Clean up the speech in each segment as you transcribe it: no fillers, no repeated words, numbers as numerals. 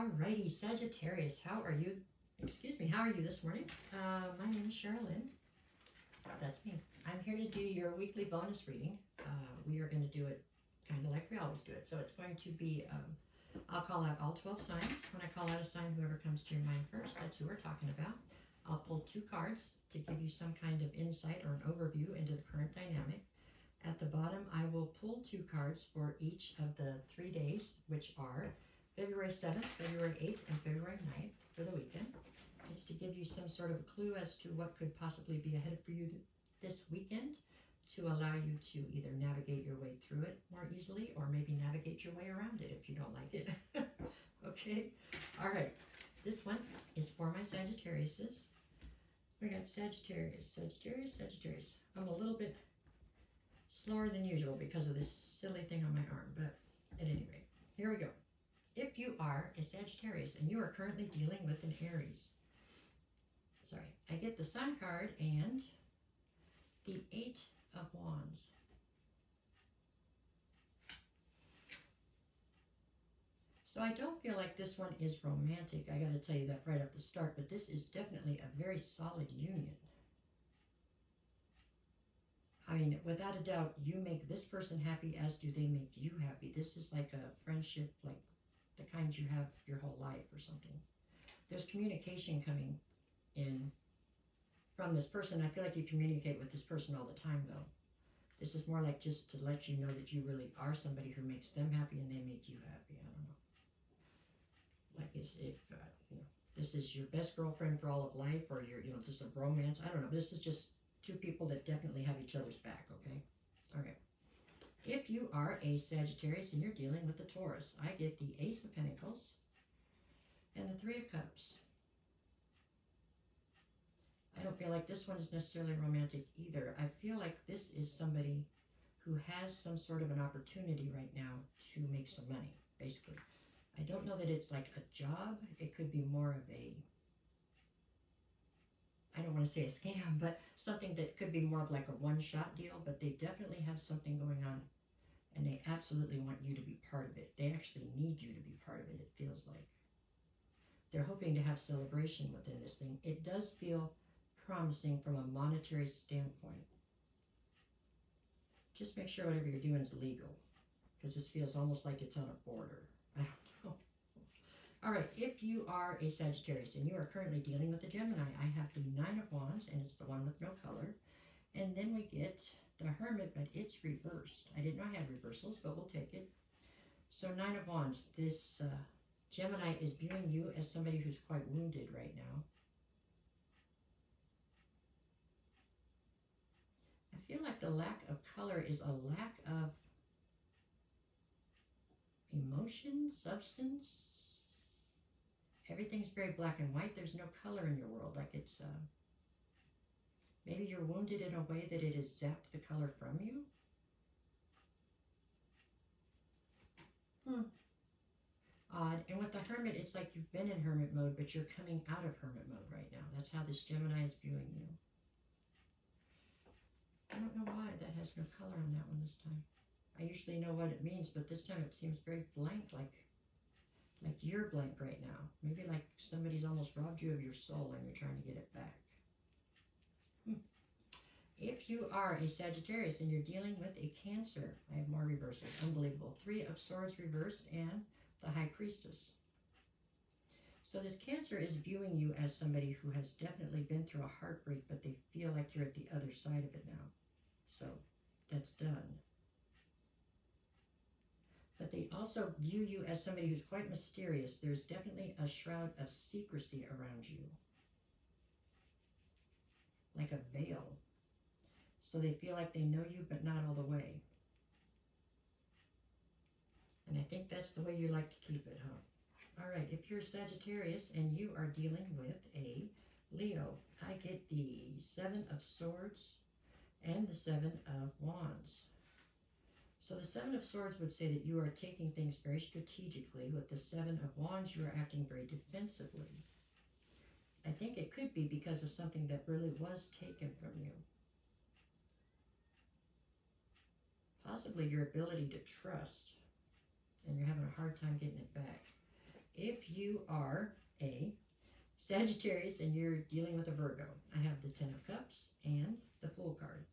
Alrighty, Sagittarius, how are you? Excuse me, how are you this morning? My name is Sherilyn. That's me. I'm here to do your weekly bonus reading. We are going to do it kind of like we always do it. So it's going to be, I'll call out all 12 signs. When I call out a sign, whoever comes to your mind first, that's who we're talking about. I'll pull 2 cards to give you some kind of insight or an overview into the current dynamic. At the bottom, I will pull 2 cards for each of the 3 days, which are February 7th, February 8th, and February 9th for the weekend. It's to give you some sort of a clue as to what could possibly be ahead for you this weekend to allow you to either navigate your way through it more easily or maybe navigate your way around it if you don't like it. Okay? All right. This one is for my Sagittariuses. We got Sagittarius, Sagittarius, Sagittarius. I'm a little bit slower than usual because of this silly thing on my arm, but at any rate, here we go. If you are a Sagittarius and you are currently dealing with an Aries, I get the Sun card and the 8 of Wands. So I don't feel like this one is romantic. I got to tell you that right off the start, but this is definitely a very solid union. I mean, without a doubt, you make this person happy as do they make you happy. This is like a friendship, like the kind you have your whole life or something. There's communication coming in from this person. I feel like you communicate with this person all the time, though. This is more like just to let you know that you really are somebody who makes them happy and they make you happy. I don't know. Like if you know, this is your best girlfriend for all of life, or you're, just a bromance. I don't know. This is just 2 people that definitely have each other's back, okay? All right. If you are a Sagittarius and you're dealing with the Taurus, I get the Ace of Pentacles and the 3 of Cups. I don't feel like this one is necessarily romantic either. I feel like this is somebody who has some sort of an opportunity right now to make some money, basically. I don't know that it's like a job. It could be more of a, I don't want to say a scam, but something that could be more of like a one-shot deal, but they definitely have something going on and they absolutely want you to be part of it. They actually need you to be part of it, it feels like. They're hoping to have celebration within this thing. It does feel promising from a monetary standpoint. Just make sure whatever you're doing is legal, because this feels almost like it's on a border. I don't know. All right, if you are a Sagittarius and you are currently dealing with the Gemini, I have the 9 of Wands, and it's the one with no color. And then we get the Hermit, but it's reversed. I didn't know I had reversals, but we'll take it. So 9 of Wands, this Gemini is viewing you as somebody who's quite wounded right now. I feel like the lack of color is a lack of emotion, substance. Everything's very black and white. There's no color in your world. Like it's, maybe you're wounded in a way that it has zapped the color from you. Odd. And with the Hermit, it's like you've been in Hermit mode, but you're coming out of Hermit mode right now. That's how this Gemini is viewing you. I don't know why that has no color on that one this time. I usually know what it means, but this time it seems very blank, like you're blank right now. Maybe like somebody's almost robbed you of your soul and you're trying to get it back. If you are a Sagittarius and you're dealing with a Cancer, I have more reversals. Unbelievable. 3 of Swords reversed and the High Priestess. So this Cancer is viewing you as somebody who has definitely been through a heartbreak, but they feel like you're at the other side of it now. So that's done. But they also view you as somebody who's quite mysterious. There's definitely a shroud of secrecy around you. Like a veil. So they feel like they know you, but not all the way. And I think that's the way you like to keep it, huh? All right, if you're Sagittarius and you are dealing with a Leo, I get the 7 of Swords and the 7 of Wands. So the 7 of Swords would say that you are taking things very strategically. With the 7 of Wands, you are acting very defensively. I think it could be because of something that really was taken from you. Possibly your ability to trust, and you're having a hard time getting it back. If you are a Sagittarius and you're dealing with a Virgo, I have the Ten of Cups and the Fool card.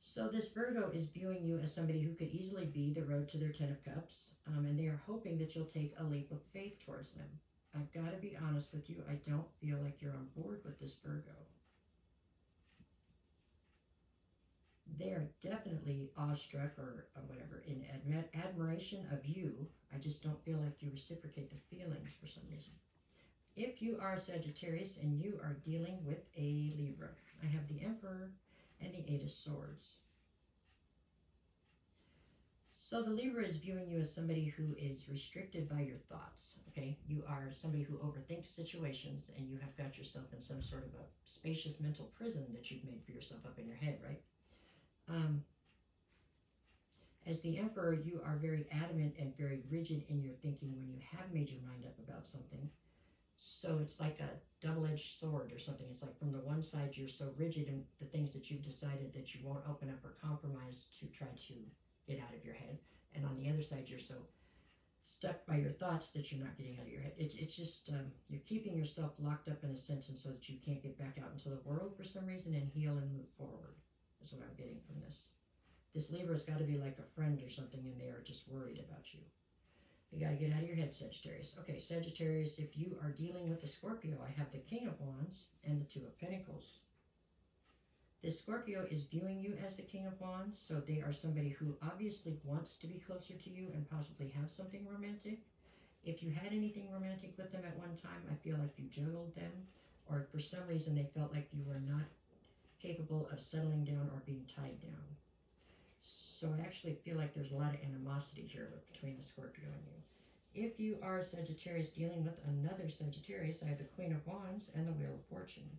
So this Virgo is viewing you as somebody who could easily be the road to their Ten of Cups, and they are hoping that you'll take a leap of faith towards them. I've got to be honest with you, I don't feel like you're on board with this Virgo. They are definitely awestruck or whatever, in admiration of you. I just don't feel like you reciprocate the feelings for some reason. If you are Sagittarius and you are dealing with a Libra, I have the Emperor and the Eight of Swords. So the Libra is viewing you as somebody who is restricted by your thoughts, okay? You are somebody who overthinks situations and you have got yourself in some sort of a spacious mental prison that you've made for yourself up in your head, right? As the Emperor, you are very adamant and very rigid in your thinking when you have made your mind up about something. So it's like a double-edged sword or something. It's like from the one side, you're so rigid in the things that you've decided that you won't open up or compromise to try to get out of your head. And on the other side, you're so stuck by your thoughts that you're not getting out of your head. It's just, you're keeping yourself locked up in a sense and so that you can't get back out into the world for some reason and heal and move forward. Is what I'm getting from this. This Libra's got to be like a friend or something and they are just worried about you. You got to get out of your head, Sagittarius. Okay, Sagittarius, if you are dealing with a Scorpio, I have the King of Wands and the Two of Pentacles. This Scorpio is viewing you as the King of Wands, so they are somebody who obviously wants to be closer to you and possibly have something romantic. If you had anything romantic with them at one time, I feel like you juggled them, or for some reason they felt like you were not capable of settling down or being tied down. So I actually feel like there's a lot of animosity here between the Scorpio and you. If you are Sagittarius dealing with another Sagittarius, I have the Queen of Wands and the Wheel of Fortune.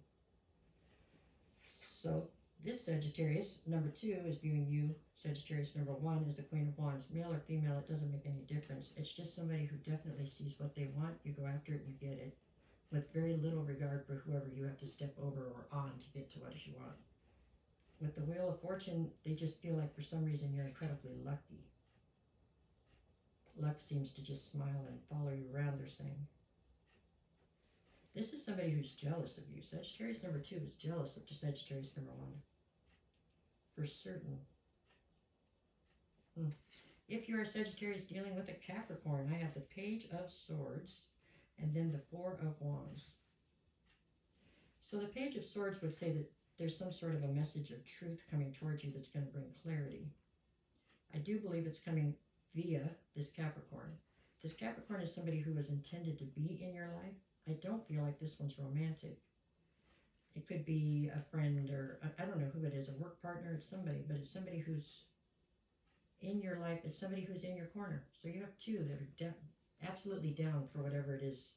So this Sagittarius, number 2, is viewing you, Sagittarius number 1, as the Queen of Wands. Male or female, it doesn't make any difference. It's just somebody who definitely sees what they want, you go after it and you get it, with very little regard for whoever you have to step over or on to get to what you want. With the Wheel of Fortune, they just feel like for some reason you're incredibly lucky. Luck seems to just smile and follow you around, they're saying. This is somebody who's jealous of you. Sagittarius number 2 is jealous of Sagittarius number 1. For certain. If you're a Sagittarius dealing with a Capricorn, I have the Page of Swords and then the Four of Wands. So the Page of Swords would say that there's some sort of a message of truth coming towards you that's going to bring clarity. I do believe it's coming via this Capricorn. This Capricorn is somebody who is intended to be in your life. I don't feel like this one's romantic. It could be a friend or, I don't know who it is, a work partner, it's somebody, but it's somebody who's in your life. It's somebody who's in your corner. So you have two that are absolutely down for whatever it is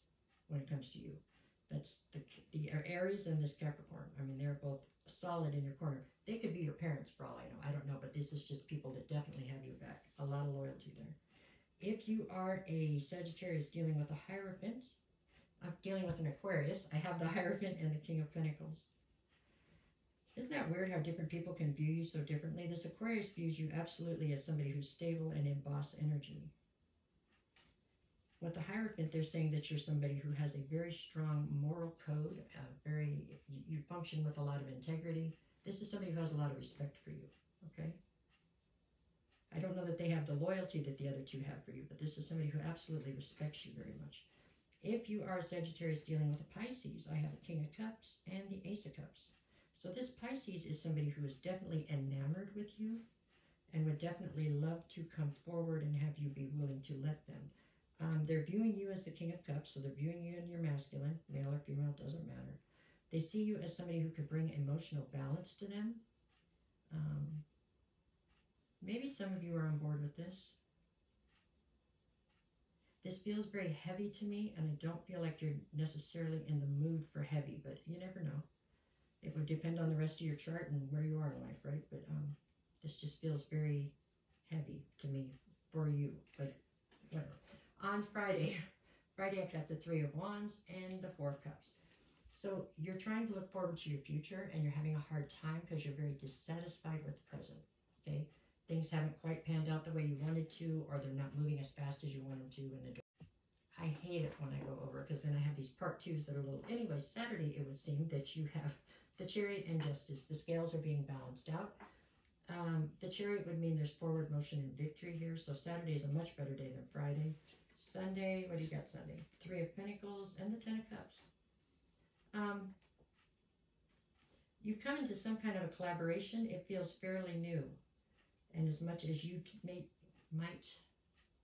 when it comes to you. That's the Aries and this Capricorn. I mean, they're both solid in your corner. They could be your parents for all I know. I don't know, but this is just people that definitely have your back. A lot of loyalty there. If you are a Sagittarius dealing with a Hierophant, I'm dealing with an Aquarius. I have the Hierophant and the King of Pentacles. Isn't that weird how different people can view you so differently? This Aquarius views you absolutely as somebody who's stable and in boss energy. With the Hierophant, they're saying that you're somebody who has a very strong moral code, you function with a lot of integrity. This is somebody who has a lot of respect for you, okay? I don't know that they have the loyalty that the other two have for you, but this is somebody who absolutely respects you very much. If you are a Sagittarius dealing with a Pisces, I have the King of Cups and the Ace of Cups. So this Pisces is somebody who is definitely enamored with you and would definitely love to come forward and have you be willing to let them. They're viewing you as the King of Cups, so they're viewing you in your masculine, male or female, doesn't matter. They see you as somebody who could bring emotional balance to them. Maybe some of you are on board with this. This feels very heavy to me, and I don't feel like you're necessarily in the mood for heavy, but you never know. It would depend on the rest of your chart and where you are in life, right? But this just feels very heavy to me for you, but whatever. On Friday I've got the Three of Wands and the Four of Cups. So you're trying to look forward to your future and you're having a hard time because you're very dissatisfied with the present, okay? Things haven't quite panned out the way you wanted to, or they're not moving as fast as you want them to in the direction. when I go over, because then I have these part twos that are little. Anyway, Saturday, it would seem that you have the Chariot and Justice. The scales are being balanced out. The Chariot would mean there's forward motion and victory here, so Saturday is a much better day than Friday. Sunday, what do you got Sunday? Three of Pentacles and the Ten of Cups. You've come into some kind of a collaboration. It feels fairly new. And as much as you might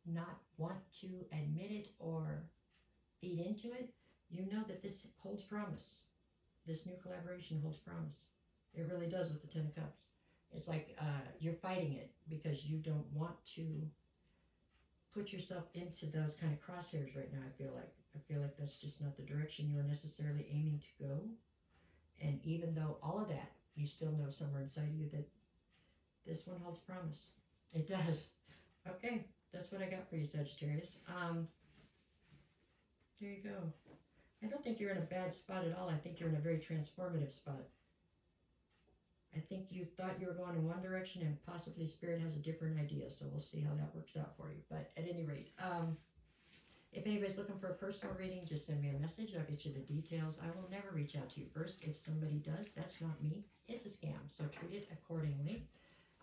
not want to admit it or feed into it, you know that this holds promise. This new collaboration holds promise. It really does with the Ten of Cups. It's like you're fighting it because you don't want to put yourself into those kind of crosshairs right now. I feel like that's just not the direction you are necessarily aiming to go. And even though all of that, you still know somewhere inside of you that this one holds promise. It does. Okay, that's what I got for you, Sagittarius. There you go. I don't think you're in a bad spot at all. I think you're in a very transformative spot. I think you thought you were going in one direction and possibly Spirit has a different idea. So we'll see how that works out for you. But at any rate, if anybody's looking for a personal reading, just send me a message. I'll get you the details. I will never reach out to you first. If somebody does, that's not me. It's a scam. So treat it accordingly.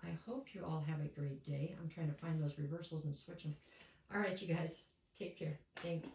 I hope you all have a great day. I'm trying to find those reversals and switch them. All right, you guys. Take care. Thanks.